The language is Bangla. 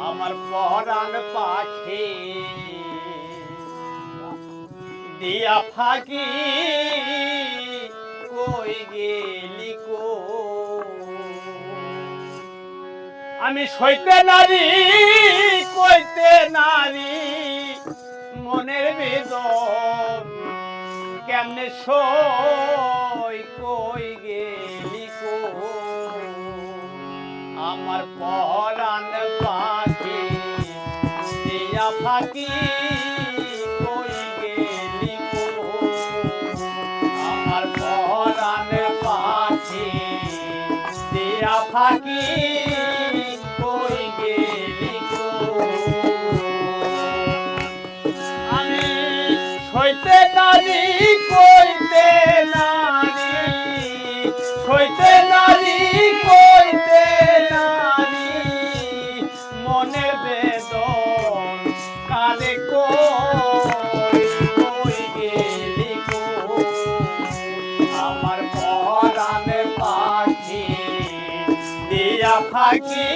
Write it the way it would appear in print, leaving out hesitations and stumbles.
আমার পরাণ পাখি দিয়া ফাঁকি কই গেলি কো আমি সইতে নারী কইতে নারী মনের বেদন কেমনে সই কই গেলি কো আমার পরাণ পাখি দিয়া ফাঁকি কই গেলি কো আমার পরাণ পাখি দিয়া ফাঁকি কই গেলি কো আমি সইতে নারী কইতে নারী সইতে নারী কইতে নারী মনে বেদন কারে কই গেলি কো আমার পরাণ পাখি দিয়া ফাঁকি